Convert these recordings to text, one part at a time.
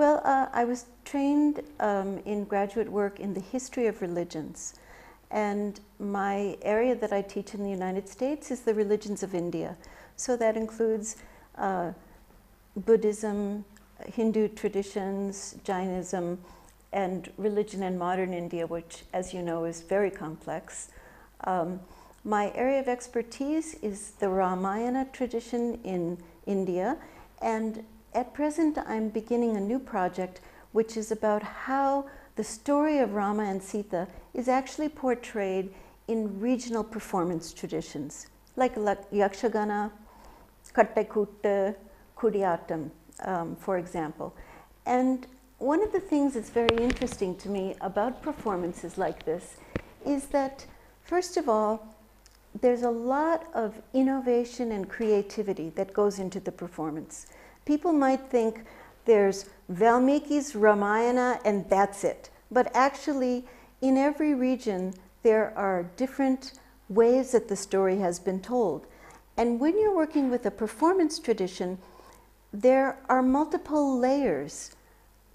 Well, I was trained in graduate work in the history of religions. And my area that I teach in the United States is the religions of India. So that includes Buddhism, Hindu traditions, Jainism, and religion in modern India, which, as you know, is very complex. My area of expertise is the Ramayana tradition in India, and at present I'm beginning a new project which is about how the story of Rama and Sita is actually portrayed in regional performance traditions, like Yakshagana, Kattakutta, Kudiyatam, for example. And one of the things that's very interesting to me about performances like this is that, first of all, there's a lot of innovation and creativity that goes into the performance. People might think there's Valmiki's Ramayana and that's it. But actually, in every region, there are different ways that the story has been told. And when you're working with a performance tradition, there are multiple layers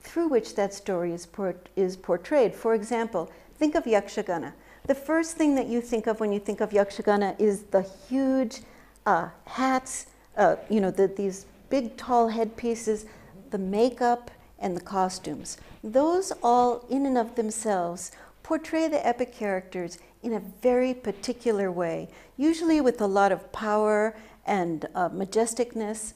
through which that story is portrayed. For example, think of Yakshagana. The first thing that you think of when you think of Yakshagana is the huge hats, these big tall headpieces, the makeup, and the costumes. Those all in and of themselves portray the epic characters in a very particular way, usually with a lot of power and majesticness.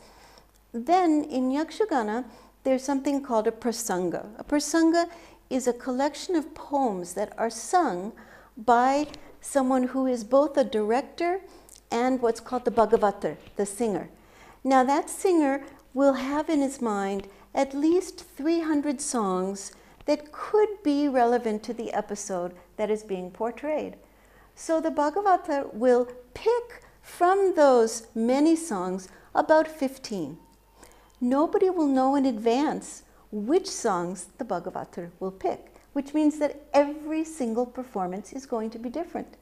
Then in Yakshagana, there's something called a prasanga. A prasanga is a collection of poems that are sung by someone who is both a director and what's called the Bhagavatar, the singer. Now that singer will have in his mind at least 300 songs that could be relevant to the episode that is being portrayed. So the Bhagavatar will pick from those many songs about 15. Nobody will know in advance which songs the Bhagavatar will pick, which means that every single performance is going to be different.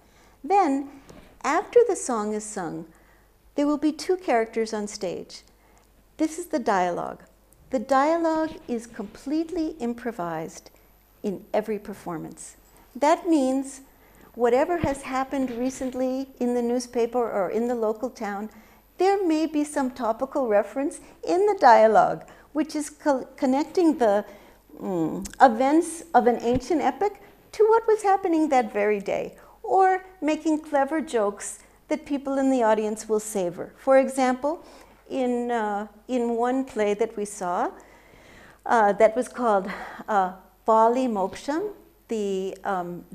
Then, after the song is sung, there will be two characters on stage. This is the dialogue. The dialogue is completely improvised in every performance. That means whatever has happened recently in the newspaper or in the local town, there may be some topical reference in the dialogue, which is connecting the events of an ancient epic to what was happening that very day, or making clever jokes that people in the audience will savor. For example, in one play that we saw that was called Vali Moksham, the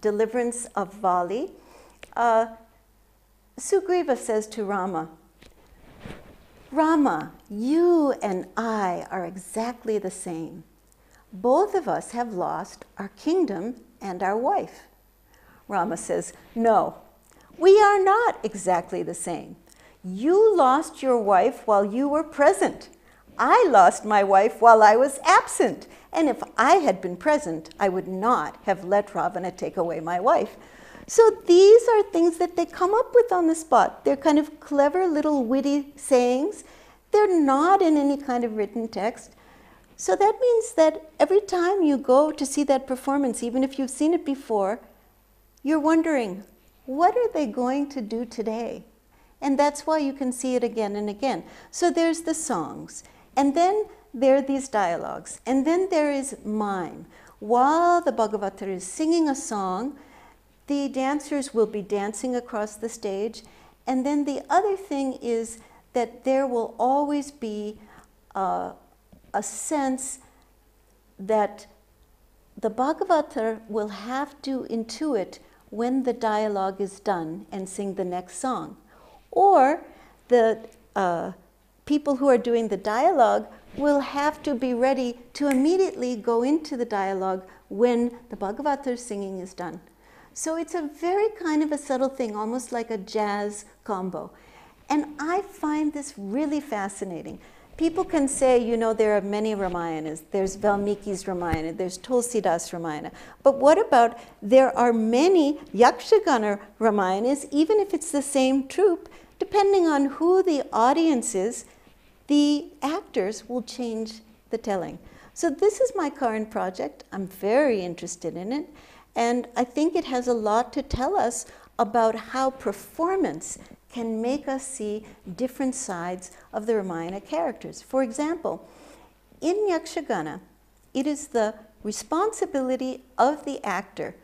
deliverance of Vali, Sugriva says to Rama, "Rama, you and I are exactly the same. Both of us have lost our kingdom and our wife." Rama says, "No, we are not exactly the same. You lost your wife while you were present. I lost my wife while I was absent. And if I had been present, I would not have let Ravana take away my wife." So these are things that they come up with on the spot. They're kind of clever little witty sayings. They're not in any kind of written text. So that means that every time you go to see that performance, even if you've seen it before, you're wondering, what are they going to do today? And that's why you can see it again and again. So there's the songs, and then there are these dialogues, and then there is mime. While the Bhagavatar is singing a song, the dancers will be dancing across the stage, and then the other thing is that there will always be a sense that the Bhagavatar will have to intuit when the dialogue is done and sing the next song. Or the people who are doing the dialogue will have to be ready to immediately go into the dialogue when the Bhagavatar singing is done. So it's a very kind of a subtle thing, almost like a jazz combo. And I find this really fascinating. People can say, you know, there are many Ramayanas. There's Valmiki's Ramayana, there's Tulsidas Ramayana. But what about there are many Yakshagana Ramayanas, even if it's the same troupe, depending on who the audience is, the actors will change the telling. So this is my current project. I'm very interested in it, and I think it has a lot to tell us about how performance can make us see different sides of the Ramayana characters. For example, in Yakshagana, it is the responsibility of the actor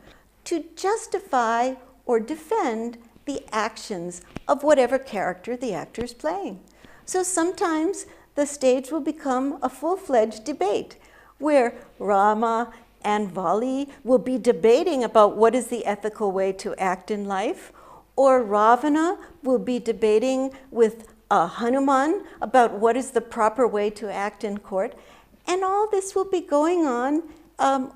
to justify or defend the actions of whatever character the actor is playing. So sometimes the stage will become a full-fledged debate where Rama and Vali will be debating about what is the ethical way to act in life, or Ravana will be debating with Hanuman about what is the proper way to act in court. And all this will be going on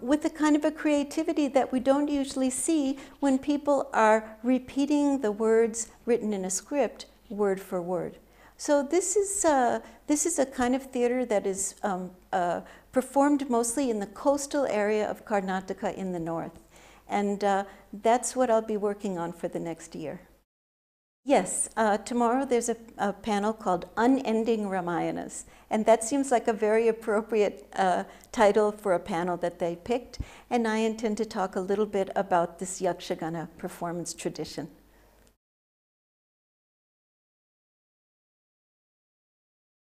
with a kind of a creativity that we don't usually see when people are repeating the words written in a script word for word. So this is a kind of theater that is performed mostly in the coastal area of Karnataka in the north. And that's what I'll be working on for the next year. Yes, tomorrow there's a panel called Unending Ramayanas, and that seems like a very appropriate title for a panel that they picked, and I intend to talk a little bit about this Yakshagana performance tradition.